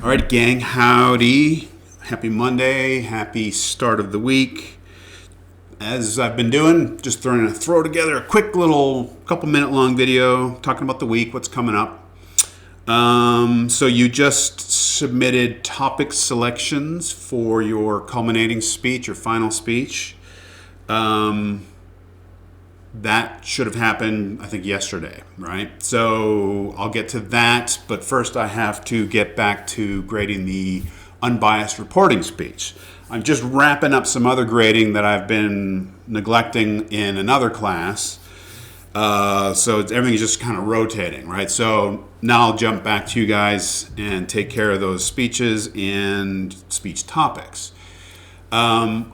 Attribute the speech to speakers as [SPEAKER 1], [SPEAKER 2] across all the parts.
[SPEAKER 1] All right, gang, howdy. Happy Monday, happy start of the week. As I've been doing, just throw together a quick little couple-minute long video talking about the week, what's coming up. So you just submitted topic selections for your culminating speech, your final speech. That should have happened, I think, yesterday, right? So I'll get to that, but first I have to get back to grading the unbiased reporting speech. I'm just wrapping up some other grading that I've been neglecting in another class. So everything's just kind of rotating, right? So now I'll jump back to you guys and take care of those speeches and speech topics.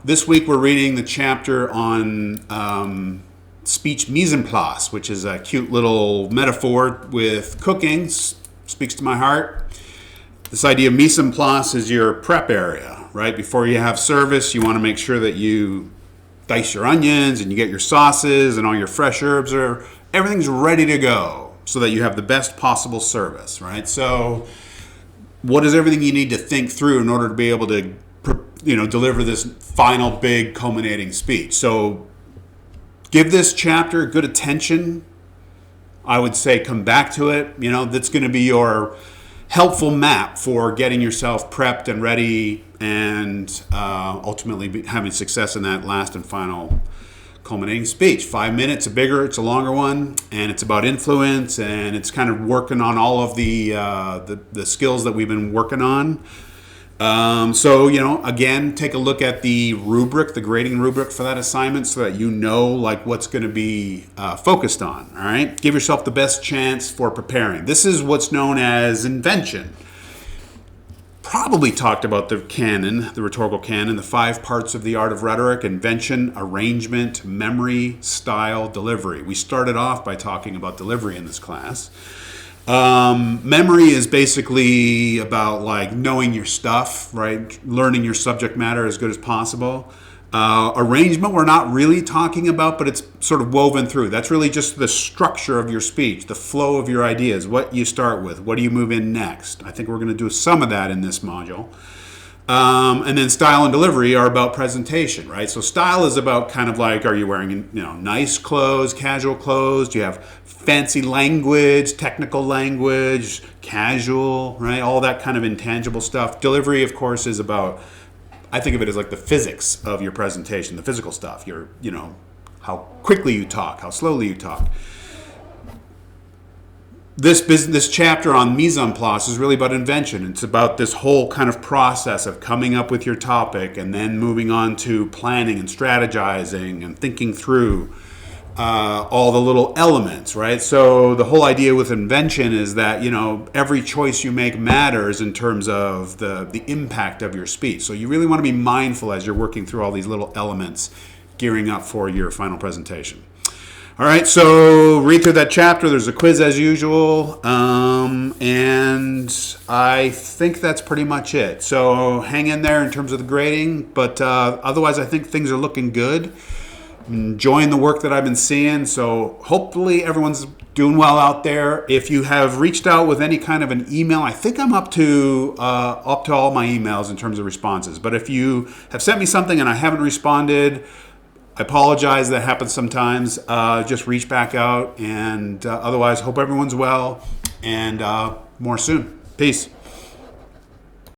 [SPEAKER 1] This week we're reading the chapter on speech mise en place, which is a cute little metaphor with cooking. Speaks to my heart. This idea of mise en place is your prep area, right? Before you have service, you want to make sure that you dice your onions and you get your sauces and all your fresh herbs, everything's ready to go so that you have the best possible service, right? So what is everything you need to think through in order to be able to, deliver this final big culminating speech? So give this chapter good attention. I would say come back to it. That's going to be your helpful map for getting yourself prepped and ready and ultimately having success in that last and final culminating speech. 5 minutes, it's a longer one, and it's about influence, and it's kind of working on all of the skills that we've been working on. Again, take a look at the rubric, the grading rubric for that assignment so that you know what's going to be focused on, all right? Give yourself the best chance for preparing. This is what's known as invention. Probably talked about the canon, the rhetorical canon, the 5 parts of the art of rhetoric: invention, arrangement, memory, style, delivery. We started off by talking about delivery in this class. Memory is basically about knowing your stuff, right? Learning your subject matter as good as possible. Arrangement we're not really talking about, but it's sort of woven through. That's really just the structure of your speech, the flow of your ideas, what you start with, what do you move in next. I think we're going to do some of that in this module. And then style and delivery are about presentation, right? So style is about kind of are you wearing, nice clothes, casual clothes? Do you have fancy language, technical language, casual, right? All that kind of intangible stuff. Delivery, of course, is about, I think of it as the physics of your presentation, the physical stuff. How quickly you talk, how slowly you talk. This chapter on mise en place is really about invention. It's about this whole kind of process of coming up with your topic and then moving on to planning and strategizing and thinking through all the little elements, right? So the whole idea with invention is that, every choice you make matters in terms of the impact of your speech. So you really want to be mindful as you're working through all these little elements, gearing up for your final presentation. All right, so read through that chapter. There's a quiz as usual, and I think that's pretty much it. So hang in there in terms of the grading, but otherwise I think things are looking good. I'm enjoying the work that I've been seeing, so hopefully everyone's doing well out there. If you have reached out with any kind of an email, I think I'm up to all my emails in terms of responses. But if you have sent me something and I haven't responded, I apologize, that happens sometimes. Just reach back out, and otherwise, hope everyone's well, and more soon. Peace.